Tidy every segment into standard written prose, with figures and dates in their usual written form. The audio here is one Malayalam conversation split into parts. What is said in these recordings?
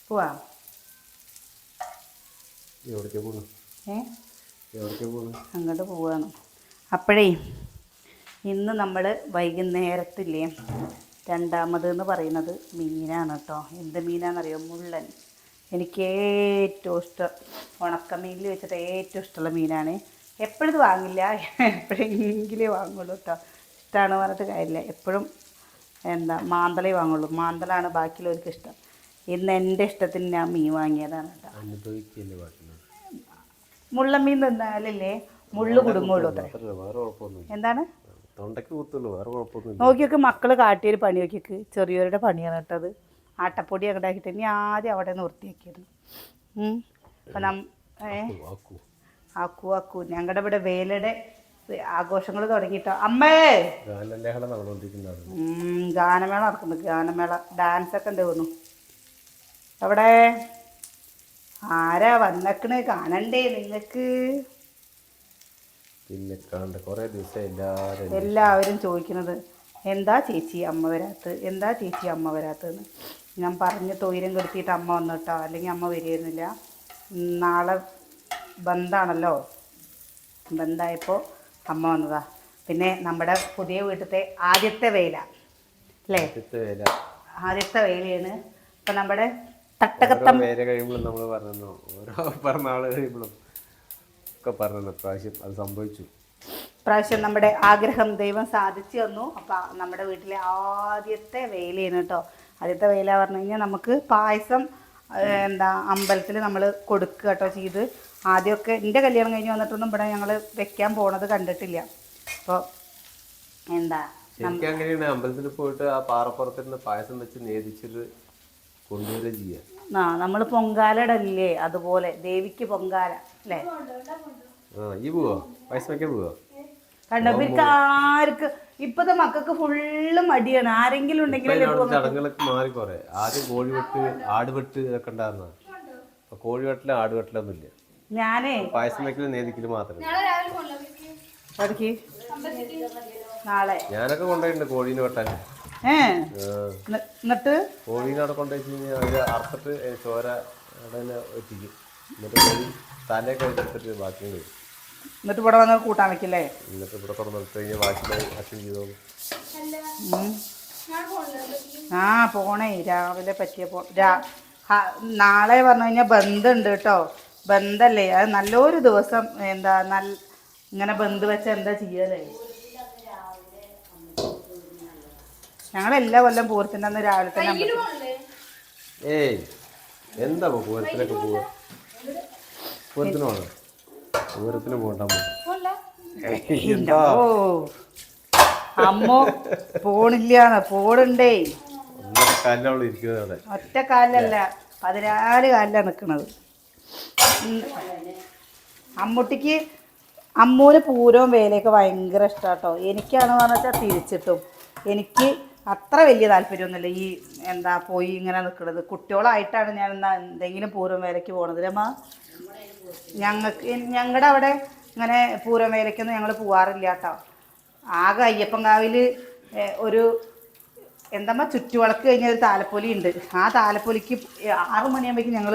പോവാ അങ്ങോട്ട് പോവാണ്. അപ്പോഴേ ഇന്ന് നമ്മൾ വൈകുന്നേരത്തില്ലേ രണ്ടാമതെന്ന് പറയുന്നത് മീനാണ് കേട്ടോ. എന്ത് മീനാണെന്നറിയോ? മുള്ളൻ. എനിക്ക് ഏറ്റവും ഇഷ്ടം ഉണക്കമീനിൽ വെച്ചിട്ട് ഏറ്റവും ഇഷ്ടമുള്ള മീനാണ്. എപ്പോഴും ഇത് വാങ്ങില്ല, എപ്പോഴെങ്കിലേ വാങ്ങുള്ളൂ കേട്ടോ. ഇഷ്ടമാണ് പറഞ്ഞിട്ട് കാര്യമില്ല. എപ്പോഴും മാന്തളേ വാങ്ങുള്ളൂ. മാന്തളാണ് ബാക്കിയുള്ളവർക്ക് ഇഷ്ടം. ഇന്ന് എൻ്റെ ഇഷ്ടത്തിന് ഞാൻ മീൻ വാങ്ങിയതാണ് കേട്ടോ. മുള്ളൻ മീൻ തിന്നാലല്ലേ മുള്ളു കുടുങ്ങുള്ളൂ. എന്താണ് നോക്കിയൊക്കെ മക്കൾ കാട്ടിയൊരു പണി നോക്കിയൊക്കെ ചെറിയവരുടെ പണിയാണ് കേട്ടത്. ആട്ടപ്പൊടി ഒക്കെ ഉണ്ടാക്കിയിട്ട് ഇനി ആദ്യം അവിടെ നിന്ന് വൃത്തിയാക്കിയിരുന്നു. അപ്പം ആക്കൂ ഞങ്ങളുടെ ഇവിടെ വേലയുടെ ആഘോഷങ്ങൾ തുടങ്ങിയിട്ടോ. അമ്മേ ഗാനമേള നടക്കുന്നു. ഗാനമേള ഡാൻസൊക്കെ ഉണ്ട് തോന്നുന്നു. അവിടെ ആരാ വന്നേക്കണ്? കാണണ്ടേ നിങ്ങൾക്ക്? എല്ലാവരും ചോദിക്കുന്നത് എന്താ ചേച്ചി അമ്മ വരാത്തത്, എന്താ ചേച്ചി അമ്മ വരാത്തതെന്ന്. ഞാൻ പറഞ്ഞ് തൊയിരം കെടുത്തിയിട്ട് അമ്മ വന്നു കേട്ടോ, അല്ലെങ്കിൽ അമ്മ വരികയായിരുന്നില്ല. നാളെ ബന്ധാണല്ലോ, ബന്ധായപ്പോൾ അമ്മ വന്നതാ. പിന്നെ നമ്മുടെ പുതിയ വീട്ടിലത്തെ ആദ്യത്തെ വേല അല്ലേ? ആദ്യത്തെ വേലയാണ്. ഇപ്പം നമ്മുടെ തട്ടകത്തം വേല കഴിയുമ്പോഴും നമ്മൾ പറഞ്ഞു, ഓരോ പിറന്നാൾ കഴിയുമ്പോഴും ഒക്കെ പറഞ്ഞു. അത് സംഭവിച്ചു. പ്രാവശ്യം നമ്മുടെ ആഗ്രഹം ദൈവം സാധിച്ചു തന്നു. അപ്പം നമ്മുടെ വീട്ടിലെ ആദ്യത്തെ വേലയാണ് കേട്ടോ. ആദ്യത്തെ വേല പറഞ്ഞു കഴിഞ്ഞാൽ നമുക്ക് പായസം അമ്പലത്തിൽ നമ്മൾ കൊടുക്കുക കേട്ടോ ചെയ്ത്. ആദ്യമൊക്കെ എൻ്റെ കല്യാണം കഴിഞ്ഞ് വന്നിട്ടൊന്നും ഇവിടെ ഞങ്ങൾ വെക്കാൻ പോണത് കണ്ടിട്ടില്ല. അപ്പോൾ അങ്ങനെയാണ് അമ്പലത്തിൽ പോയിട്ട് ആ പാറപ്പുറത്തിന് പായസം വെച്ച് നേദിച്ചിട്ട് കൊണ്ടുവരിക ചെയ്യുക. നമ്മൾ പൊങ്കാല ഇടല്ലേ, അതുപോലെ ദേവിക്ക് പൊങ്കാല അല്ലേ? ഈ പോവോ പായസം വെക്കാൻ പോവോ? കണ്ടോ ഇവർക്ക് ആർക്ക് ഇപ്പത്തെ മക്കൾക്ക് ഫുള്ള് മടിയാണ്. ആരെങ്കിലും ഉണ്ടെങ്കിൽ ചടങ്ങുകളൊക്കെ മാറി കുറെ. ആദ്യം കോഴിവെട്ട് ആടുവെട്ട് ഇതൊക്കെ ഉണ്ടായിരുന്ന കോഴിവെട്ടില് ആടുവെട്ടിലൊന്നും ഇല്ല. ഞാനേ പായസം വെക്കല് നേദിക്കല് മാത്രമേ. നാളെ ഞാനൊക്കെ കൊണ്ടുപോയിട്ടുണ്ട് കോഴീനെ വെട്ടാൻ. എന്നിട്ട് കോഴീനെ അവിടെ കൊണ്ടുപോയി അതിൽ അറുത്തിട്ട് ചോര അവിടെ എത്തിക്കും. എന്നിട്ട് കോഴി തലയൊക്കെ എടുത്തിട്ട് ബാക്കി വരും. എന്നിട്ട് ഇവിടെ വന്ന് കൂട്ടാൻ വെക്കില്ലേ? എന്നിട്ട് ഇവിടെ തുറന്നിട്ട് കഴിഞ്ഞാൽ ബാക്കി അച്ഛൻ ചെയ്തോളൂ. പോണേ രാവിലെ പറ്റിയപ്പോ നാളെ പറഞ്ഞു കഴിഞ്ഞാൽ ബന്ധുണ്ട് കേട്ടോ. ബന്ധല്ലേ, അത് നല്ലൊരു ദിവസം. ഇങ്ങനെ ബന്ധു വെച്ച എന്താ ചെയ്യലേ? ഞങ്ങളെല്ലാ കൊല്ലം പൂരത്തിൻ്റെ അന്ന് രാവിലെ തന്നെ. എന്താ പൂരത്തിനൊക്കെ പോവാ? പൂരത്തിന് പോകണം. പൂരത്തിന് പോകണ്ട അമ്മ പോണില്ല. പോണണ്ടേ ഒറ്റ കാലിലല്ല 14 കാലിലാണ് നിൽക്കുന്നത്. അമ്മൂട്ടിക്ക് അമ്മൂന് പൂരവും വേലയൊക്കെ ഭയങ്കര ഇഷ്ടാട്ടോ. എനിക്കാണെന്ന് പറഞ്ഞാൽ തിരിച്ചിട്ടും എനിക്ക് അത്ര വലിയ താല്പര്യമൊന്നുമില്ല ഈ പോയി ഇങ്ങനെ നിൽക്കുന്നത്. കുട്ടികളായിട്ടാണ് ഞാൻ എന്തെങ്കിലും പൂരം വേലയ്ക്ക് പോണത്. അമ്മ ഞങ്ങളുടെ അവിടെ ഇങ്ങനെ പൂരം വേലയ്ക്കൊന്നും ഞങ്ങൾ പോവാറില്ല കേട്ടോ. ആകെ അയ്യപ്പൻകാവിൽ ഒരു ചുറ്റുവിളക്ക് കഴിഞ്ഞ ഒരു താലപ്പൊലി ഉണ്ട്. ആ താലപ്പൊലിക്ക് 6 മണിയാകുമ്പോഴേക്കും ഞങ്ങൾ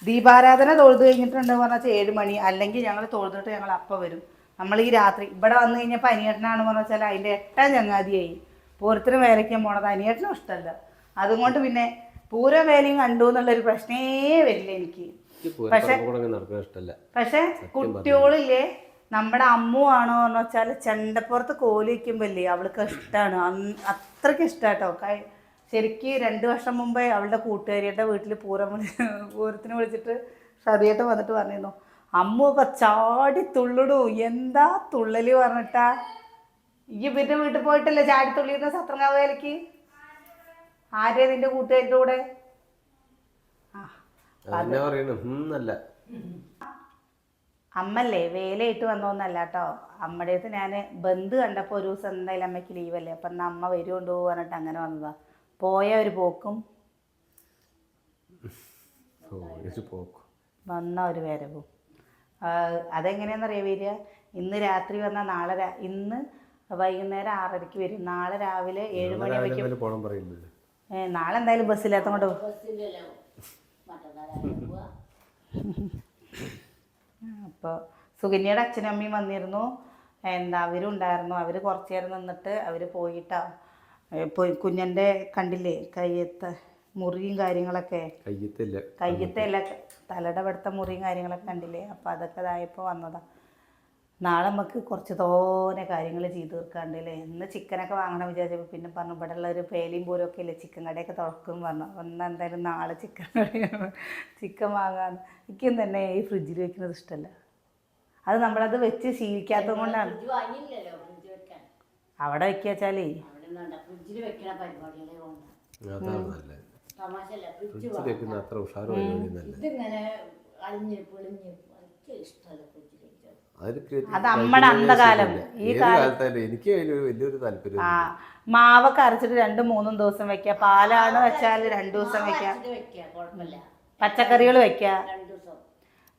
ദീപാരാധന തൊഴുത് കഴിഞ്ഞിട്ടുണ്ടെന്ന് പറഞ്ഞാൽ 7 മണി, അല്ലെങ്കിൽ ഞങ്ങൾ തൊഴുതിട്ട് ഞങ്ങൾ അപ്പം വരും. നമ്മൾ ഈ രാത്രി ഇവിടെ വന്നു കഴിഞ്ഞപ്പോൾ അനിയേട്ടനാണെന്ന് പറഞ്ഞാൽ അതിൻ്റെ 8ാം ചങ്ങാതിയായി പൂരത്തിന് വേലയ്ക്കാൻ പോണത് അനിയേട്ടനും ഇഷ്ടമല്ല. അതുകൊണ്ട് പിന്നെ പൂരം വേലയും കണ്ടു എന്നുള്ളൊരു പ്രശ്നേ വരില്ല എനിക്ക്. പക്ഷെ കുട്ടികളില്ലേ നമ്മുടെ അമ്മു ആണോ എന്ന് വെച്ചാൽ ചെണ്ടപ്പുറത്ത് കോലി വയ്ക്കുമ്പോല്ലേ അവൾക്ക് ഇഷ്ടമാണ്. അത്രയ്ക്ക് ഇഷ്ടമാട്ടോ. ശരിക്ക് 2 വർഷം മുമ്പേ അവളുടെ കൂട്ടുകാരിയുടെ വീട്ടിൽ പൂരത്തിന് വിളിച്ചിട്ട് ഷതിയേട്ടൻ വന്നിട്ട് പറഞ്ഞിരുന്നു, അമ്മു ഒക്കെ ചാടി തുള്ളിടൂ. എന്താ തുള്ളല് പറഞ്ഞിട്ടാ? ഈ ഇവരുടെ വീട്ടിൽ പോയിട്ടല്ലേ ചാടി തുള്ളിയിരുന്ന സത്രങ്കാവ് വേലയ്ക്ക്? ആരെയാ നിന്റെ കൂട്ടുകാരുടെ കൂടെ? അമ്മല്ലേ വേലയിട്ട് വന്നോന്നല്ല കേട്ടോ. അമ്മയുടെ അടുത്ത് ഞാൻ ബന്ധു കണ്ടപ്പോൾ ഒരു ദിവസം എന്തായാലും അമ്മയ്ക്ക് ലീവല്ലേ, അപ്പം എന്നാൽ അമ്മ വരുമുണ്ടോ പറഞ്ഞിട്ട് അങ്ങനെ വന്നതാ. പോയ ഒരു പോക്കും വന്ന ഒരു വരവും. അതെങ്ങനെയാണെന്നറിയാം വരിക? ഇന്ന് രാത്രി വന്നാൽ നാളെ ഇന്ന് വൈകുന്നേരം 6:30 വരും. നാളെ രാവിലെ 7 മണിയാകുമ്പോഴേക്കും. നാളെ എന്തായാലും ബസ്സില്ലാത്ത കൊണ്ട് അപ്പോൾ സുകന്യയുടെ അച്ഛനും അമ്മയും വന്നിരുന്നു. എന്താ അവരും ഉണ്ടായിരുന്നു. അവർ കുറച്ച് നേരം നിന്നിട്ട് അവർ പോയിട്ടാ. കുഞ്ഞൻ്റെ കണ്ടില്ലേ കയ്യത്തെ മുറിയും കാര്യങ്ങളൊക്കെ, കയ്യത്തല്ല തലയുടെ പെടുത്ത മുറിയും കാര്യങ്ങളൊക്കെ കണ്ടില്ലേ. അപ്പോൾ അതൊക്കെ ഇതായപ്പോൾ വന്നതാ. നാളെ നമുക്ക് കുറച്ച് തോനെ കാര്യങ്ങൾ ചെയ്ത് തീർക്കാണ്ടല്ലേ. ഇന്ന് ചിക്കനൊക്കെ വാങ്ങണം വിചാരിച്ചപ്പോൾ പിന്നെ പറഞ്ഞു ഇവിടെ ഉള്ളൊരു പേലിയും പോലും ഒക്കെ ഇല്ലേ, ചിക്കൻ കടയൊക്കെ തുറക്കും പറഞ്ഞു. ഒന്ന് എന്തായാലും നാളെ ചിക്കൻ കടയാണ്, ചിക്കൻ വാങ്ങാന്ന്. എനിക്കും തന്നെ ഈ ഫ്രിഡ്ജിൽ വെക്കുന്നത് ഇഷ്ടമല്ല. അത് നമ്മളത് വെച്ച് ശീലിക്കാത്തത് കൊണ്ടാണ്. അവിടെ വെക്കുക വെച്ചാലേ അത് നമ്മുടെ അന്ധകാലം. ഈ കാലത്ത് എനിക്ക് വലിയൊരു താല്പര്യം. മാവൊക്കെ അരച്ചിട്ട് 2-3 ദിവസം വെക്കുക. പാലാണ് വെച്ചാൽ 2 ദിവസം വെക്കുക. പച്ചക്കറികൾ വെക്കുക.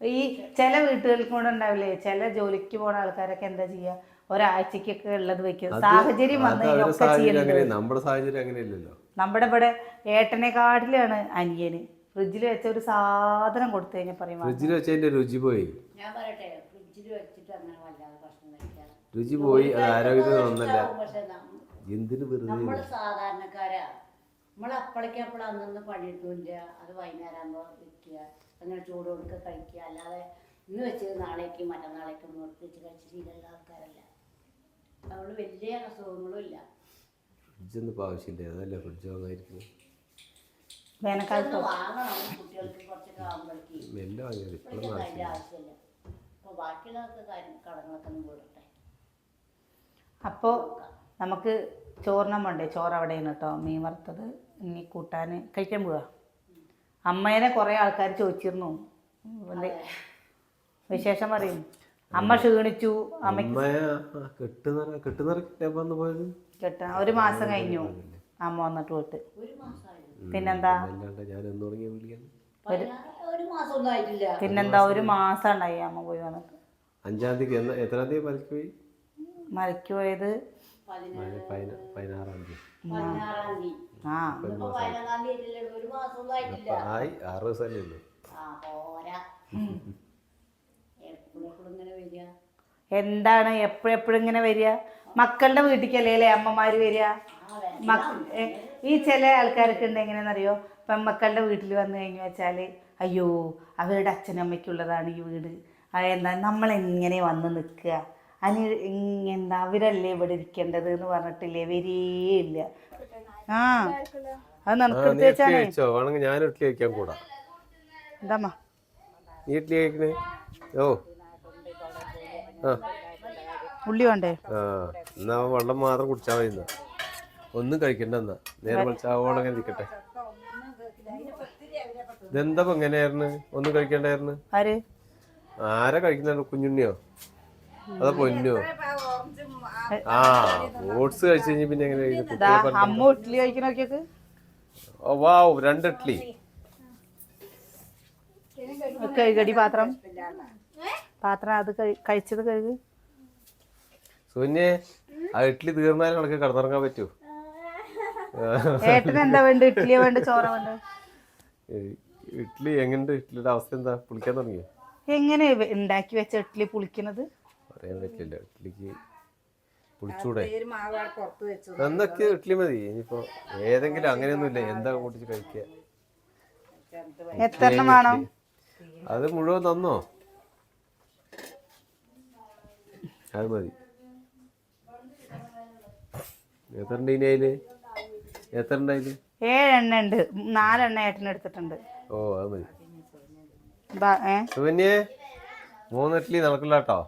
ഈ ചില വീട്ടുകൾക്കും കൂടെ ഉണ്ടാവില്ലേ, ചില ജോലിക്ക് പോണ ആൾക്കാരൊക്കെ എന്താ ചെയ്യുക, ഒരാഴ്ചക്കൊക്കെ ഉള്ളത് വെക്കും. സാഹചര്യം വന്ന് നമ്മുടെ സാഹചര്യം അങ്ങനെയല്ലല്ലോ. നമ്മുടെ ഇവിടെ ഏട്ടനെക്കാട്ടിലാണ് അനിയന്. ഫ്രിഡ്ജിൽ വെച്ച ഒരു സാധനം കൊടുത്തു കഴിഞ്ഞാൽ പറയും ഫ്രിഡ്ജിൽ വെച്ചതിന്റെ രുചി പോയി. ഞാൻ പറയട്ടെ, ഫ്രിഡ്ജിൽ വെച്ചിട്ട് അങ്ങനെ വല്ലാതെ ഭക്ഷണം കഴിക്കാൻ രുചി പോയി. അത് ആരോഗ്യത്തിന് ഒന്നല്ല. എന്തിനു വെറുതെ നമ്മള് സാധാരണക്കാരാ. നമ്മൾ അപ്പളേക്കപ്പോൾ അന്നൊന്ന് പണിയെടുക്കില്ല. അത് വൈകുന്നേരം ആകുമ്പോൾ വെക്കുക, അങ്ങനെ ചൂട് കൊടുക്കുക, കഴിക്കുക. അല്ലാതെ ഇന്ന് വെച്ചത് നാളേക്ക് മറ്റന്നാളേക്ക് നോക്കി വെച്ച് കഴിച്ച് ശീലമുള്ള ആൾക്കാരല്ല. അതുകൊണ്ട് വലിയ അസുഖങ്ങളും ഇല്ല. ഫ്രിഡ്ജൊന്നും ഇപ്പോൾ ആവശ്യമില്ല. അതല്ല ഫ്രിഡ്ജ് വാങ്ങാതിരിക്കുന്നത്. വേനൽക്കാലത്ത് വാങ്ങണം കുട്ടികൾക്ക് കുറച്ചൊക്കെ ആകുമ്പോഴേക്ക്. എല്ലാം അതിൻ്റെ ആവശ്യമില്ല. അപ്പോൾ ബാക്കിയുള്ളതൊക്കെ കടങ്ങളൊക്കെ ഒന്ന് പോരട്ടെ. അപ്പോൾ നമുക്ക് ചോറിനാൻ വേണ്ടേ, ചോറ് അവിടെയാണ് കേട്ടോ. മീൻ വറുത്തത് ഇനി കൂട്ടാൻ കഴിക്കാൻ പോവുക. അമ്മേനെ കുറേ ആൾക്കാർ ചോദിച്ചിരുന്നു വിശേഷം പറയും. അമ്മ ക്ഷീണിച്ചു. അമ്മ കെട്ട 1 മാസം കഴിഞ്ഞു അമ്മ വന്നിട്ട് പോയിട്ട്. പിന്നെന്താ പിന്നെന്താ 1 മാസം ഉണ്ടായി അമ്മ പോയി വന്നിട്ട്. 5-ാം തീയതി. എത്രാം തീയതി മലക്ക് പോയി? മലക്ക് പോയത് 16-ാം തീയതി. 6 ദിവസമല്ലേ ഉള്ളൂ. എന്താണ് എപ്പോഴെപ്പോഴും ഇങ്ങനെ വരിക? മക്കളുടെ വീട്ടിലേക്കല്ലേ അല്ലേ അമ്മമാര് വരിക? ഈ ചില ആൾക്കാരൊക്കെ ഉണ്ട് എങ്ങനെയാണെന്നറിയോ, പെൺമക്കളുടെ വീട്ടിൽ വന്നു കഴിഞ്ഞു വെച്ചാൽ അയ്യോ അവരുടെ അച്ഛനമ്മയ്ക്കുള്ളതാണ് ഈ വീട്, എന്താ നമ്മളെങ്ങനെ വന്ന് നിൽക്കുക, എന്താ അവരല്ലേ ഇവിടെ ഇരിക്കേണ്ടത് എന്ന് പറഞ്ഞിട്ടില്ലേ വരികയില്ല. ആ അത് നടക്കെടുത്ത് വെച്ചാണേ. ഞാൻ ഇഡ്ഡലി കഴിക്കാൻ കൂടാ. എന്താ നീ ഇഡ്ഡലി കഴിക്കണേ? ഓ ഉള്ളി വേണ്ടേ? എന്നാ വെള്ളം മാത്രം കുടിച്ചാൽ മതി. ഒന്നും കഴിക്കണ്ട. എന്നാ നേരെ വിളിച്ചാവോളം അങ്ങനെ ഇരിക്കട്ടെ. ഇതെന്താ എങ്ങനെയായിരുന്നു? ഒന്നും കഴിക്കണ്ടായിരുന്നു. ആരാ കഴിക്കുന്ന? കുഞ്ഞുണ്ണിയോ അതോ പൊന്നോ? ഓട്സ് കഴിച്ചു കഴിഞ്ഞ പിന്നെ എങ്ങനെ? അമ്മ ഇഡ്ഡലി കഴിക്കണോക്കിയൊക്കെ. വാവ്, 2 ഇഡ്ഡലി. കഴുകടി പാത്രം അത് കഴിച്ചത് കഴുകു. സുന്യെ, ആ ഇഡ്ഡലി തീർന്നാലും കണക്ക് കിടന്നിറങ്ങാൻ പറ്റൂ? ഏട്ടന് എന്താ വേണ്ട? ഇഡ്ഡലിയോ വേണ്ട ചോറോ വേണ്ട? ഇഡ്ഡലി എങ്ങനെയുണ്ട്? ഇഡ്ഡലിയുടെ അവസ്ഥ എന്താ? പുളിക്കാൻ തുടങ്ങിയോ? എങ്ങനെ ഉണ്ടാക്കി വെച്ച ഇഡ്ഡലി പുളിക്കണത് പറയാൻ പറ്റില്ല. ഇഡ്ഡലിക്ക് പുളിച്ചൂടെ? എന്നൊക്കെ ഇഡ്ഡലി മതി. ഇനിയിപ്പോ ഏതെങ്കിലും അങ്ങനെയൊന്നുമില്ല. എന്താ കൂട്ടിച്ച് കഴിക്കുക? എത്ര വേണോ? അത് മുഴുവൻ തന്നോ? അത് മതി. എത്ര ഉണ്ട് ഇതിന്? എത്ര ഉണ്ട് അതില്? 7 എണ്ണ ഉണ്ട്. 4 എണ്ണ ഏട്ടന് എടുത്തിട്ടുണ്ട്. ഓ അത് മതി. സുകന്യെ, 3 ഇഡ്ഡലി നടക്കില്ല കേട്ടോ.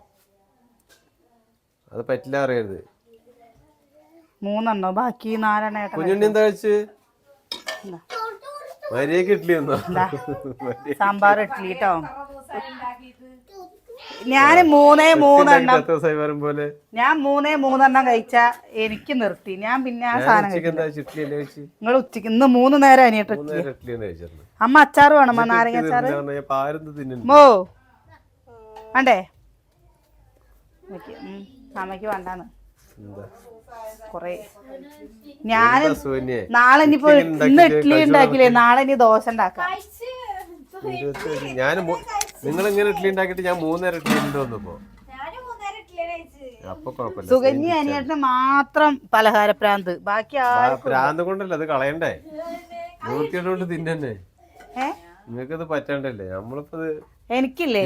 അത് പറ്റില്ല അറിയരുത്. 3 എണ്ണോ? ബാക്കി 4 എണ്ണ ഏട്ടൻ. കുഞ്ഞുണ്ണി എന്താ കഴിച്ച്? മര്യാദക്ക് ഇഡ്ഡലി ഒന്നോ? സാമ്പാർ ഇഡ്ഡലി കേട്ടോ. ഞാൻ 3 എണ്ണം കഴിച്ചാ എനിക്ക് നിർത്തി. ഞാൻ പിന്നെ ആ സാധനം നിങ്ങൾ ഉച്ചക്ക് ഇന്ന് 3 നേരം അനിയട്ട്. അമ്മ അച്ചാറ് വേണം? നാരങ്ങ അച്ചാറ് മോ വേണ്ടേ? അമ്മയ്ക്ക് വേണ്ടാന്ന് കൊറേ. ഞാൻ നാളെ ഇനിയിപ്പോ ഇന്ന് ഇഡ്ഡലി ഉണ്ടാക്കില്ലേ, നാളെ ഇനി ദോശ ഉണ്ടാക്കാം. ഞാൻ നിങ്ങൾ ഇങ്ങനെ ഇഡ്ഡലി ഉണ്ടാക്കിയിട്ട് ഞാൻ 3 നേരം ഇഡ്ഡലി ഉണ്ട് വന്നപ്പോ അപ്പൊ കുഴപ്പമില്ല. സുകന്യ അനിയേട്ടന് മാത്രം പലഹാരപ്രാന്ത്, ബാക്കി പ്രാന്ത് കൊണ്ടല്ല, അത് കളയണ്ടേ, നോക്കിയോണ്ട് തിന്നെ. നിങ്ങൾക്കത് പറ്റാണ്ടല്ലേ, നമ്മളിപ്പോ എനിക്കില്ലേ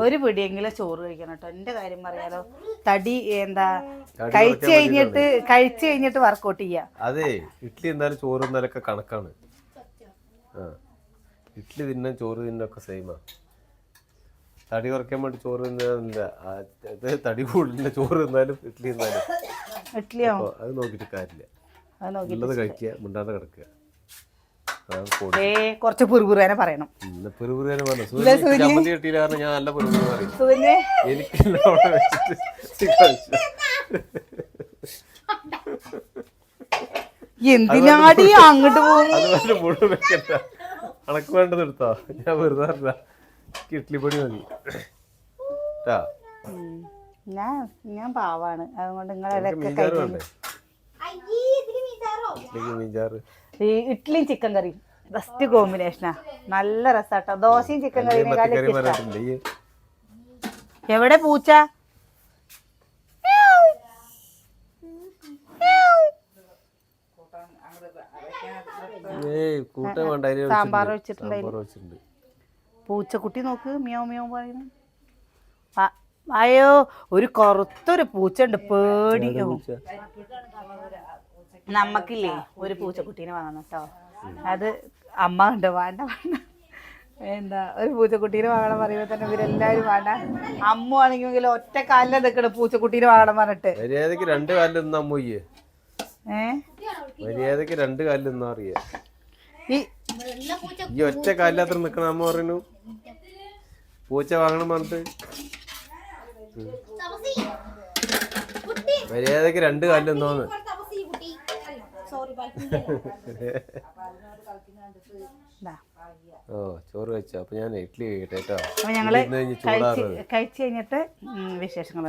ഒരു പിടിയെങ്കിലും ചോറ് കഴിക്കണം കേട്ടോ. എന്റെ കാര്യം പറയാലോ, തടി എന്താ കഴിച്ചു കഴിഞ്ഞിട്ട് വർക്കൗട്ട് ചെയ്യാ. അതെ, ഇഡ്ഡലി എന്തായാലും ചോറ് എന്നാലൊക്കെ കണക്കാണ്. ഇഡ്ഡലി തിന്നാൻ ചോറ് തിന്നൊക്കെ സെയിമാ. തടി കുറയ്ക്കാൻ വേണ്ടി ചോറ് തിന്നില്ല, തടി കൂടുതലില്ല ചോറ് തിന്നാലും ഇഡ്ഡലി തിന്നാലും. അത് നോക്കിട്ട് കാര്യമില്ല, ഉള്ളത് കഴിക്കുക, മിണ്ടാണ്ട് കിടക്കുക. കുറച്ച് പുറുപുറുവേനെ പറയണം. ചമ്മന്തി കിട്ടിയില്ല കാരണം ഞാൻ നല്ല പുറുപുറു പറയും. എനിക്ക് എന്തിനാടി അങ്ങോട്ട് പോകും? അതുപോലെ മുഴുവൻ വെക്കണ്ട, കണക്ക് വേണ്ടത് എടുത്തോ. ഞാൻ വെറുതെ അറിയില്ല, ഇഡ്ഡലിപ്പൊടി മതി. ഞാൻ പാവാണ്, അതുകൊണ്ട് ഈ ഇഡ്ഡലിയും ചിക്കൻ കറിയും ബെസ്റ്റ് കോമ്പിനേഷനാ, നല്ല രസാട്ടോ. ദോശയും ചിക്കൻ കറിയും. എവിടെ പൂച്ച? സാമ്പാർ വെച്ചിട്ടുണ്ട്. പൂച്ചക്കുട്ടി നോക്ക്, മിയോ മിയോ പറയുന്നു. അയ്യോ, ഒരു കറുത്തൊരു പൂച്ച ഉണ്ട്, പേടിയോ. നമ്മക്കില്ലേ ഒരു പൂച്ചക്കുട്ടീനെ വാങ്ങണം കേട്ടോ. അത് അമ്മ ഉണ്ട്, വേണ്ട വേണ്ട, എന്താ ഒരു പൂച്ചക്കുട്ടീനെ വാങ്ങണം പറയുമ്പോ തന്നെ ഇവരെല്ലാരും വേണ്ട. അമ്മ ആണെങ്കിൽ ഒറ്റ കാലിൽ നിൽക്കണം പൂച്ചക്കുട്ടീനെ വാങ്ങണം പറഞ്ഞിട്ട്. മര്യാദക്ക് 2 കാലിൽ നിന്നാ അമ്മയ്യേ, മര്യാദക്ക് 2 കാലിൽ നിന്നാ അറിയാ. ഈ ഒറ്റ കാലിലത്ര നിക്കണ അമ്മ പറയുന്നു പൂച്ച വാങ്ങണം പറഞ്ഞിട്ട്. മര്യാദക്ക് 2 കാലിൽ നിന്നോന്ന്. ഓ, ചോറ് കഴിച്ചോ? അപ്പൊ ഞാൻ ഇഡ്ഡലി കഴിക്കട്ടെ. ഞങ്ങള് കഴിച്ചു കഴിഞ്ഞിട്ട് വിശേഷങ്ങൾ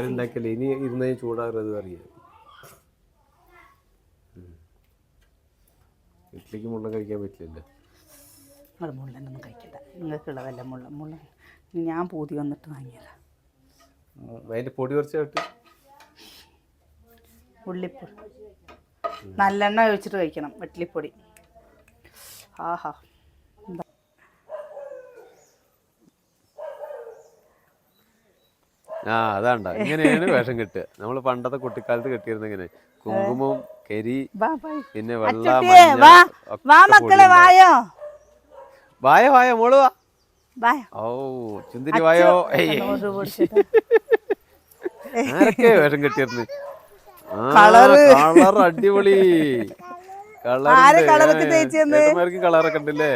ഉണ്ടാക്കിയല്ലേ, ഇനി ഇരുന്ന് ചൂടാറുന്നത് അറിയാം. ഇഡ്ഡലിക്ക് മുള്ള കഴിക്കാൻ പറ്റില്ലല്ലോ. നിങ്ങൾ മുള്ളനൊന്നും കഴിക്കണ്ട, നിങ്ങൾക്കുള്ളതല്ല മുള്ള. ഞാൻ പൂതി വന്നിട്ട് വാങ്ങിയതാ. അതിന്റെ പൊടി കുറച്ചായിട്ട് ഉള്ളിപ്പൊടി നല്ലെണ്ണ ഒഴിച്ചിട്ട് കഴിക്കണം, ഇഡ്ഡലിപ്പൊടി. ആഹാ, അതാണ്ട ഇങ്ങനെയാണ് വേഷം കെട്ടുക. നമ്മള് പണ്ടത്തെ കുട്ടിക്കാലത്ത് കെട്ടിയിരുന്ന ഇങ്ങനെ കുങ്കുമം, കരി, പിന്നെ വെള്ള, വായോ വായോ മോള് വാ. ഓ ചുന്തിരി വായോ. ആരൊക്കെ വേഷം കെട്ടിയിരുന്നു? കളർ അടിപൊളി കളർ, കളറൊക്കെ ഉണ്ടല്ലേ.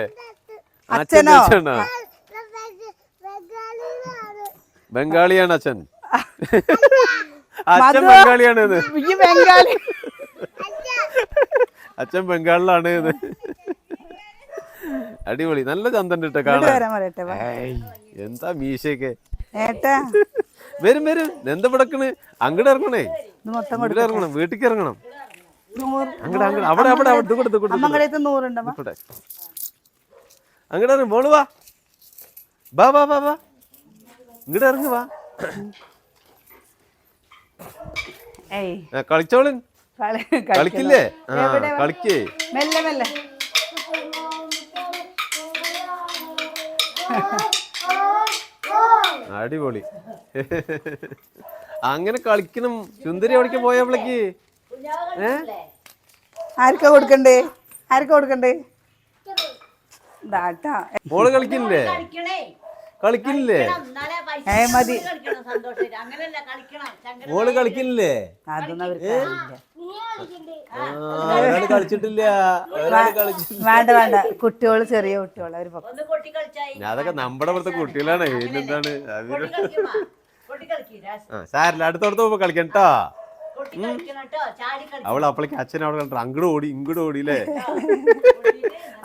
ബംഗാളിയാണ് അച്ഛൻ. അച്ഛൻ ബംഗാളിയാണ്. അച്ഛൻ ബംഗാളിലാണ്. അടിപൊളി, നല്ല ചന്തണ്ട് ഇട്ട കാണാൻ. എന്താ മീശയൊക്കെ. വരും വരും, എന്താ പിടക്കണ്? അങ്ങോട്ട് ഇറങ്ങണേ, അങ്ങോട്ട് ഇറങ്ങണം, വീട്ടിക്ക് ഇറങ്ങണം. അങ്ങോട്ട് അങ്ങോട്ട് അവിടെ അവിടെ അങ്ങോട്ട് ഇറങ്ങി മോള് വാ വാ വാ വാ വാ, ഇങ്ങോട്ട് ഇറങ്ങി വാ. കളിച്ചോളൻ, കളിക്കില്ലേ? കളിക്കേ. മെല്ലെ മെല്ലെ. അടിപൊളി. അങ്ങനെ കളിക്കണം. ചുന്ദരി എവിടേക്ക് പോയപ്പോഴേക്ക് ആർക്കാ കൊടുക്കണ്ടേ? ആർക്കാ കൊടുക്കണ്ടേ? മോള് കളിക്കില്ലേ? കളിക്കില്ലേ? മതി. മോള് കളിക്കില്ലേ? ഒരാള് കളിച്ചിട്ടില്ല. വേണ്ട വേണ്ട, കുട്ടികള് ചെറിയ കുട്ടികള്. അതൊക്കെ നമ്മുടെ ഇവിടുത്തെ കുട്ടികളാണ്. എന്താണ് സാരില്ല, അടുത്തടുത്ത് പോകുമ്പോ കളിക്കണം കേട്ടോ. അവള് അപ്പളേക്ക് അച്ഛൻ അവിടെ കണ്ടോ, അങ്ങോട്ട് ഓടി ഇങ്ങോട്ട് ഓടിയില്ലേ.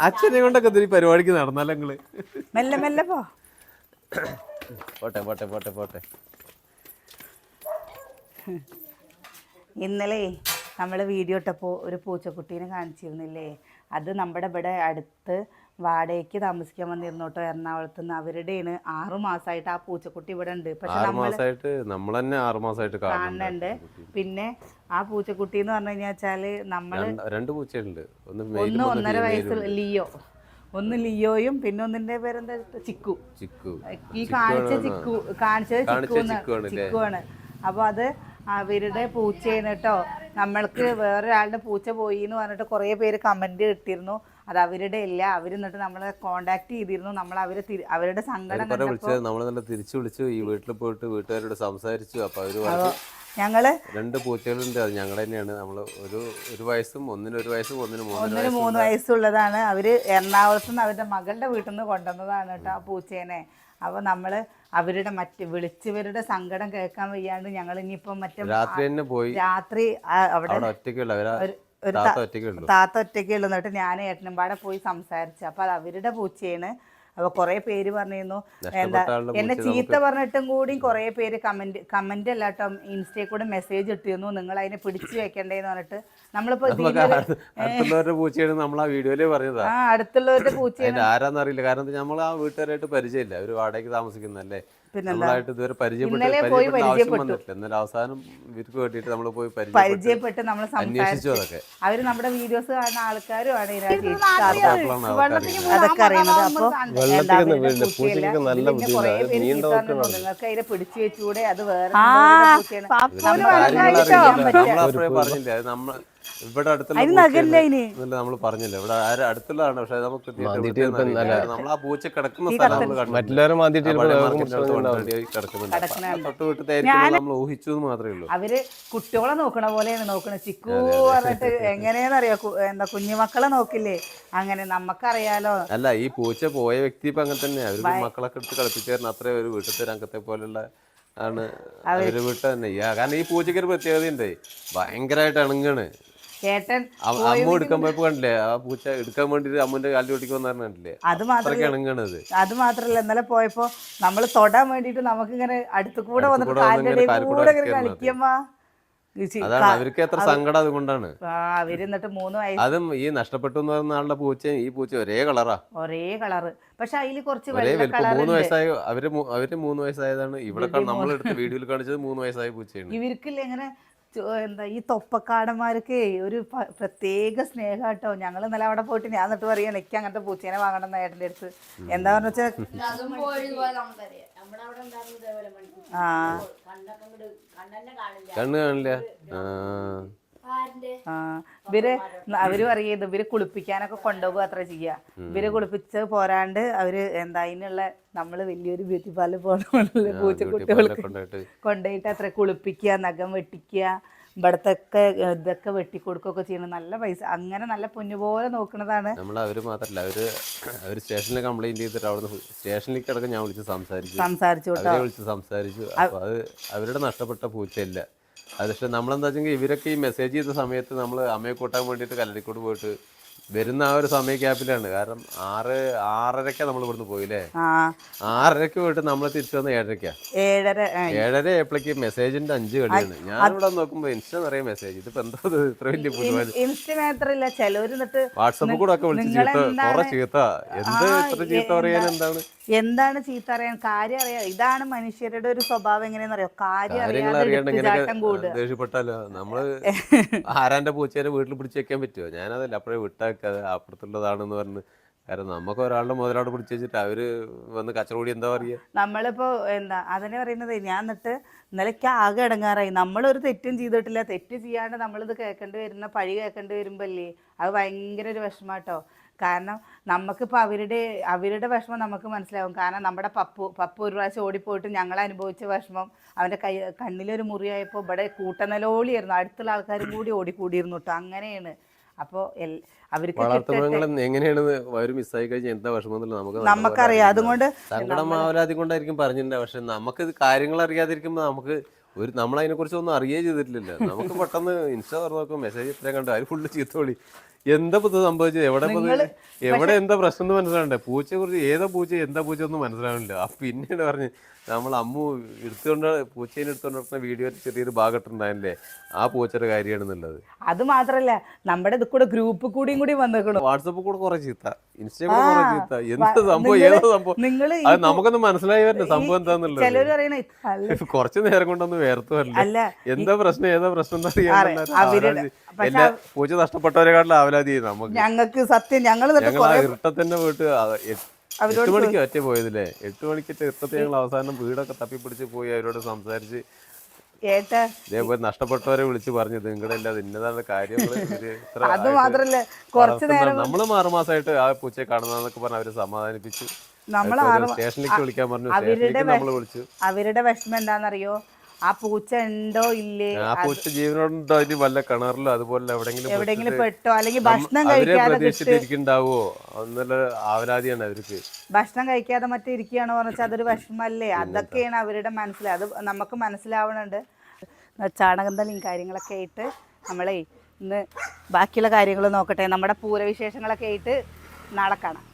അച്ഛനെ കൊണ്ടൊക്കെ ഇതിന് പരിപാടിക്ക് നടന്നാലോ നിങ്ങള്? മെല്ലെ മെല്ലെ പോ. പോട്ടെ പോട്ടെ പോട്ടെ പോട്ടെ. ഇന്നലെ നമ്മൾ വീഡിയോ ഇട്ടപ്പോൾ ഒരു പൂച്ചക്കുട്ടീനെ കാണിച്ചിരുന്നില്ലേ, അത് നമ്മുടെ ഇവിടെ അടുത്ത് വാടകയ്ക്ക് താമസിക്കാൻ വന്നിരുന്നു കേട്ടോ, എറണാകുളത്ത് നിന്ന്. അവരുടെയാണ് 6 മാസമായിട്ട് ആ പൂച്ചക്കുട്ടി ഇവിടെ ഉണ്ട്. പക്ഷെ നമ്മൾ തന്നെ 6 മാസമായിട്ട് കാണുന്നുണ്ട്. പിന്നെ ആ പൂച്ചക്കുട്ടി എന്ന് പറഞ്ഞു കഴിഞ്ഞാൽ നമ്മള് 2 പൂച്ചയുണ്ട്. ഒന്ന് 1.5 വയസ്സുള്ള ലിയോ, ഒന്ന് ലിയോയും പിന്നെ ഒന്നിന്റെ പേരെന്താ ചിക്കു. ഈ കാണിച്ചത് ചിക്കുവാണ്. അപ്പൊ അത് അവരുടെ പൂച്ചയാണ് കേട്ടോ. നമ്മൾക്ക് വേറൊരാളുടെ പൂച്ച പോയി എന്ന് പറഞ്ഞിട്ട് കുറേ പേര് കമന്റ് ഇട്ടിരുന്നു. അത് അവരുടെ ഇല്ല. അവരെന്നിട്ട് നമ്മളെ കോണ്ടാക്ട് ചെയ്തിരുന്നു. നമ്മൾ അവരുടെ സങ്കടം തിരിച്ചു വിളിച്ചു, ഈ വീട്ടിൽ പോയിട്ട് വീട്ടുകാരോട് സംസാരിച്ചു. അപ്പൊ അവര് ഞങ്ങള് 2 പൂച്ചകളുണ്ട്, അത് ഞങ്ങൾ തന്നെയാണ്. നമ്മള് ഒരു വയസ്സും ഒന്നിന് 1 വയസ്സും ഒന്നിന് 3 വയസ്സുള്ളതാണ്. അവര് എറണാകുളത്ത് നിന്ന് അവരുടെ മകളുടെ വീട്ടിൽ നിന്ന് കൊണ്ടുവന്നതാണ് കേട്ടോ ആ പൂച്ചേനെ. അപ്പോൾ നമ്മൾ അവരുടെ വിളിച്ചവരുടെ സങ്കടം കേൾക്കാൻ വയ്യാണ്ട് ഞങ്ങൾ ഇനിയിപ്പം രാത്രി അവിടെ താത്ത ഒറ്റയ്ക്കുള്ളൂ. എന്നിട്ട് ഞാൻ ഏട്ടനും പാടെ പോയി സംസാരിച്ചു. അപ്പോൾ അത് അവരുടെ പൂച്ചയാണ്. അപ്പോൾ കുറേ പേര് പറഞ്ഞിരുന്നു, എന്താ എന്നെ ചീത്ത പറഞ്ഞിട്ടും കൂടി കുറേ പേര് കമന്റ് അല്ല കേട്ടോ, ഇൻസ്റ്റയിൽ കൂടെ മെസ്സേജ് ഇട്ടിരുന്നു, നിങ്ങൾ അതിനെ പിടിച്ചു വെക്കണ്ടേന്ന് പറഞ്ഞിട്ട്. നമ്മളിപ്പോ അടുത്തുള്ളവരുടെ പൂച്ചയാണ് നമ്മൾ ആ വീഡിയോയില് പറഞ്ഞതാ. അടുത്തുള്ളവരുടെ പൂച്ചയാണ് ആരാന്നറിയില്ല, കാരണം നമ്മൾ ആ വീട്ടുകാരായിട്ട് പരിചയമില്ല, അവര് വാടകയ്ക്ക് താമസിക്കുന്നല്ലേ, നമ്മളായിട്ട് ഇതുവരെ പരിചയപ്പെട്ട് ആവശ്യം വന്നിട്ടില്ല. എന്നാലും അവസാനം ഇവർക്ക് വേണ്ടിയിട്ട് നമ്മൾ പോയി പരിചയപ്പെട്ട് നമ്മൾ അന്വേഷിച്ചു. അതൊക്കെ അവര് നമ്മുടെ വീഡിയോസ് കാണുന്ന ആൾക്കാരുമാണ് അതൊക്കെ അറിയുന്നത്. അപ്പൊ നിങ്ങൾക്ക് അതിനെ പിടിച്ചു വെച്ചുകൂടെ, അത് വേറെ പറഞ്ഞില്ലേ, നമ്മൾ ഇവിടെ അടുത്തുള്ള നമ്മൾ പറഞ്ഞില്ല, ഇവിടെ അടുത്തുള്ളതാണ്. പക്ഷെ നമുക്ക് നമ്മൾ ആ പൂച്ച കിടക്കുന്ന നമ്മൾ ഊഹിച്ചു മാത്രമേ ഉള്ളൂ. അവര് കുട്ടികളെ നോക്കണ പോലെയാണ് നോക്കണത്. ചിക്കു പറഞ്ഞിട്ട് എങ്ങനെയാന്നറിയോ, എന്താ കുഞ്ഞുമക്കളെ നോക്കില്ലേ, അങ്ങനെ നമുക്കറിയാലോ. അല്ല, ഈ പൂച്ച പോയ വ്യക്തി ഇപ്പൊ അങ്ങനെ തന്നെ. അവര് മക്കളൊക്കെ എടുത്ത് കളിപ്പിച്ചായിരുന്നു. അത്രയും ഒരു വീട്ടിലത്തെ രംഗത്തെ പോലുള്ള ആണ് അവര് വീട്ടിൽ തന്നെ. കാരണം ഈ പൂച്ചയ്ക്ക് ഒരു പ്രത്യേകതയുണ്ട്, ഭയങ്കരമായിട്ട് ഇണങ്ങാണ്. അമ്മ എടുക്കാൻ പോയപ്പോ കണ്ടില്ലേ, ആ പൂച്ച എടുക്കാൻ വേണ്ടിട്ട് അമ്മന്റെ കാലിൽ ഓടിക്കുമെന്ന് പറഞ്ഞില്ലേ, അത്രയ്ക്ക് ഇണങ്ങണത്. അത് മാത്രല്ല, ഇന്നലെ പോയപ്പോ നമ്മള് തൊടാൻ വേണ്ടിട്ട് നമുക്കിങ്ങനെ അടുത്ത് കൂടെ വന്നിട്ട് കളിക്കുമ്പോ അതാണ് അവർക്ക് എത്ര സങ്കടം. അതുകൊണ്ടാണ് അവരെന്നിട്ട് 3 വയസ്സ് അതും ഈ നഷ്ടപ്പെട്ടു എന്ന് പറയുന്ന ആളുടെ പൂച്ചയും ഈ പൂച്ച ഒരേ കളറാ, ഒരേ കളറ്. പക്ഷെ അതില് കുറച്ച് 3 വയസ്സായ അവര് 3 വയസ്സായതാണ്. ഇവിടെ നമ്മളെടുത്ത് വീഡിയോയിൽ കാണിച്ചത് 3 വയസ്സായ പൂച്ചയാണ്. ഇവർക്കില്ല ഇങ്ങനെ എന്താ ഈ തൊപ്പക്കാടന്മാർക്ക് ഒരു പ്രത്യേക സ്നേഹം കേട്ടോ. ഞങ്ങൾ ഇന്നലെ അവിടെ പോയിട്ട് ഞാൻ എന്നിട്ട് പറയാ, എനിക്ക് അങ്ങനത്തെ പൂച്ചേനെ വാങ്ങണം ഏട്ടൻ്റെ അടുത്ത്. എന്താന്ന് വെച്ചാൽ കണ്ണ് കാണില്ല. അവര് പറയുന്നത് ഇവര് കുളിപ്പിക്കാനൊക്കെ കൊണ്ടുപോകുക അത്ര ചെയ്യാ. ഇവര് കുളിപ്പിച്ച് പോരാണ്ട് അവര് എന്താ അതിനുള്ള നമ്മള് വലിയൊരു ബ്യൂട്ടി പാർലർ പോകണ പൂച്ചക്കുട്ടികൾക്ക് കൊണ്ടുപോയിട്ട് അത്ര കുളിപ്പിക്കുക, നഖം വെട്ടിക്കുക, ഇവിടത്തൊക്കെ ഇതൊക്കെ വെട്ടിക്കൊടുക്കുകയൊക്കെ ചെയ്യണം. നല്ല പൈസ, അങ്ങനെ നല്ല പൊന്നുപോലെ നോക്കുന്നതാണ്. അവര് മാത്രല്ല, അവര് സ്റ്റേഷനിൽ കംപ്ലൈന്റ് ചെയ്തിട്ട് അവിടെ സ്റ്റേഷനിലേക്ക് അടക്കം ഞാൻ വിളിച്ച് സംസാരിച്ചു. അപ്പൊ അത് അവരുടെ നഷ്ടപ്പെട്ട പൂച്ചയല്ല അത്. പക്ഷെ നമ്മളെന്താ വെച്ചെങ്കിൽ ഇവരൊക്കെ ഈ മെസ്സേജ് ചെയ്ത സമയത്ത് നമ്മൾ അമ്മയെ കൂട്ടാൻ വേണ്ടിയിട്ട് കല്ലടിക്കോട് പോയിട്ട് വരുന്ന ആ ഒരു സമയ ഗ്യാപ്പിലാണ്. കാരണം 6:30 നമ്മൾ ഇവിടുന്ന് പോയില്ലേ, 6:30 പോയിട്ട് നമ്മൾ തിരിച്ചു വന്ന 7:30 ആയപ്പോഴേക്ക് മെസ്സേജിന്റെ 5 കളിയാണ്. ഞാനിവിടെ നോക്കുമ്പോ ഇൻസ്റ്റ നിറയെ മെസ്സേജ്. ഇതിപ്പോ എന്താ ഇത്ര വലിയ വാട്സപ്പ് കൂടെ ഒക്കെ വിളിച്ച് കുറെ ചീത്ത. ഇത്ര ചീത്ത പറയാൻ എന്താണ് ചീത്ത അറിയാൻ കാര്യം അറിയാം. ഇതാണ് മനുഷ്യരുടെ ഒരു സ്വഭാവം. എങ്ങനെയാന്ന് അറിയോ, കാര്യങ്ങൾ അറിയാണ്ട് ദേഷ്യപ്പെട്ടാലോ. നമ്മള് ആരാന്റെ പൂച്ചേനെ വീട്ടിൽ പിടിച്ച് വെക്കാൻ പറ്റുമോ? ഞാനതല്ല അപ്പഴേ വിട്ടാക്കാതെ അപ്പുറത്തുള്ളതാണെന്ന് പറഞ്ഞ്. കാരണം നമുക്ക് ഒരാളുടെ മുതലാട് പിടിച്ച് വെച്ചിട്ട് അവര് വന്ന് കച്ചറോടി എന്താ പറയാ. നമ്മളിപ്പോ എന്താ അതിനെ പറയുന്നത്. ഞാൻ എന്നിട്ട് ഇന്നലേക്ക് ആകെ ഇടങ്ങാറായി. നമ്മളൊരു തെറ്റും ചെയ്തിട്ടില്ല. തെറ്റ് ചെയ്യാണ്ട് നമ്മളിത് കേൾക്കേണ്ടി വരുന്ന പഴി കേൾക്കേണ്ടി വരുമ്പല്ലേ അത് ഭയങ്കര ഒരു വിഷമാട്ടോ. കാരണം നമുക്കിപ്പോൾ അവരുടെ വിഷമം നമുക്ക് മനസ്സിലാവും. കാരണം നമ്മുടെ പപ്പു ഒരു പ്രാവശ്യം ഓടിപ്പോയിട്ട് ഞങ്ങൾ അനുഭവിച്ച വിഷമം, അവൻ്റെ കണ്ണിലൊരു മുറിയായപ്പോൾ ഇവിടെ കൂട്ടനലോളിയായിരുന്നു. അടുത്തുള്ള ആൾക്കാരും കൂടി ഓടിക്കൂടിയിരുന്നു കേട്ടോ. അങ്ങനെയാണ്. അപ്പോൾ അവർക്ക് എങ്ങനെയാണ് മിസ്സായി കഴിഞ്ഞാൽ എന്താ വിഷമം നമുക്കറിയാം. അതുകൊണ്ട് സങ്കടമാവലാതി കൊണ്ടായിരിക്കും പറഞ്ഞിട്ടുണ്ടാവും. പക്ഷെ നമുക്ക് കാര്യങ്ങൾ അറിയാതിരിക്കുമ്പോൾ നമുക്ക് നമ്മളതിനെ കുറിച്ച് ഒന്നും അറിയേ ചെയ്തിട്ടില്ലല്ലോ. നമുക്ക് പെട്ടെന്ന് ഇൻസ്റ്റാ തുറന്നു നോക്കും, മെസ്സേജ് ഇത്രയും കണ്ടു, അതിൽ ഫുള്ള് ചീത്തോളി. എന്താ ഇത് സംഭവിച്ചത്? എവിടെ എന്താ പ്രശ്നം എന്ന് മനസ്സിലാവണ്ടേ? പൂച്ചയെ കുറിച്ച് ഏതാ പൂച്ച എന്താ പൂച്ച ഒന്നും മനസ്സിലാവില്ല. അപ്പൊ പിന്നീട് പറഞ്ഞ് നമ്മൾ അമ്മു പൂച്ചേനെ എടുത്തോണ്ട് നടക്കുന്ന വീഡിയോയിൽ ചെറിയൊരു ഭാഗത്തുണ്ടായില്ലേ, ആ പൂച്ചയുടെ കാര്യമാണെന്നുള്ളത്. അത് മാത്രല്ല നമ്മുടെ ഇത് കൂടെ ഗ്രൂപ്പ് കൂടി വന്നേക്കണു. വാട്സപ്പിൽ കൂടെ കുറെ ചീത്ത, ഇൻസ്റ്റാഗ്രാം കുറെ ചീത്ത. എന്ത് സംഭവം, ഏതോ സംഭവം അത് നമുക്കൊന്നും മനസ്സിലായി വരണ്ടേ സംഭവം എന്താന്നുള്ളത്. ചിലര് പറയണ കുറച്ചു നേരം കൊണ്ടൊന്ന് വേർത്തു വരണ്ടേ, എന്താ പ്രശ്നം ഏതാ പ്രശ്നം എന്ന് അറിയാൻ. എല്ലാ പൂച്ച നഷ്ടപ്പെട്ടവരെക്കാട്ടിലും ആവലാതി നമുക്ക്. ഞങ്ങൾക്ക് സത്യം ഞങ്ങൾ ഇരുട്ടത്തന്നെ പോയിട്ട് 8 മണിക്ക് ഒറ്റ പോയതില്ലേ, 8 മണിക്ക് ഇരുട്ടത്തെ ഞങ്ങൾ അവസാനം വീടൊക്കെ തപ്പിപ്പിടിച്ച് പോയി അവരോട് സംസാരിച്ച് ഇതേപോലെ നഷ്ടപ്പെട്ടവരെ വിളിച്ച് പറഞ്ഞത് നിങ്ങളുടെ അല്ലാതെ ഇന്നതാണ് കാര്യങ്ങൾ. അത് മാത്രല്ല കുറച്ചു നേരം നമ്മള് 6 മാസമായിട്ട് ആ പൂച്ചയെ കാണുന്നതൊക്കെ പറഞ്ഞ് അവര് സമാധാനിപ്പിച്ചു. സ്റ്റേഷനിലേക്ക് വിളിക്കാൻ പറഞ്ഞു, സ്റ്റേഷനിലേക്ക് നമ്മള് വിളിച്ചു. അവരുടെ വിഷമം എന്താണെന്നറിയോ, ആ പൂച്ച ഉണ്ടോ ഇല്ലേ, ആ പൂച്ച ജീവനോടുണ്ടോ ഇനി വല്ല കിണറിലോ അതുപോലെ എവിടെയെങ്കിലും പെട്ടോ, അല്ലെങ്കിൽ ഭക്ഷണം കഴിക്കാതെ പ്രതീക്ഷിച്ചിരിക്കണ്ടാവോ എന്നുള്ള ആവലാതിയാണ് അവർക്ക്. ഭക്ഷണം കഴിക്കാതെ മറ്റേ ഇരിക്കുകയാണോ പറഞ്ഞാൽ അതൊരു വിഷമല്ലേ. അതൊക്കെയാണ് അവരുടെ മനസ്സിൽ, അത് നമുക്ക് മനസ്സിലാവണുണ്ട്. ചാണകന്തളിയും കാര്യങ്ങളൊക്കെ ആയിട്ട് നമ്മളെ ഇന്ന് ബാക്കിയുള്ള കാര്യങ്ങൾ നോക്കട്ടെ. നമ്മുടെ പൂരവിശേഷങ്ങളൊക്കെ ആയിട്ട് നാളെ കാണാം.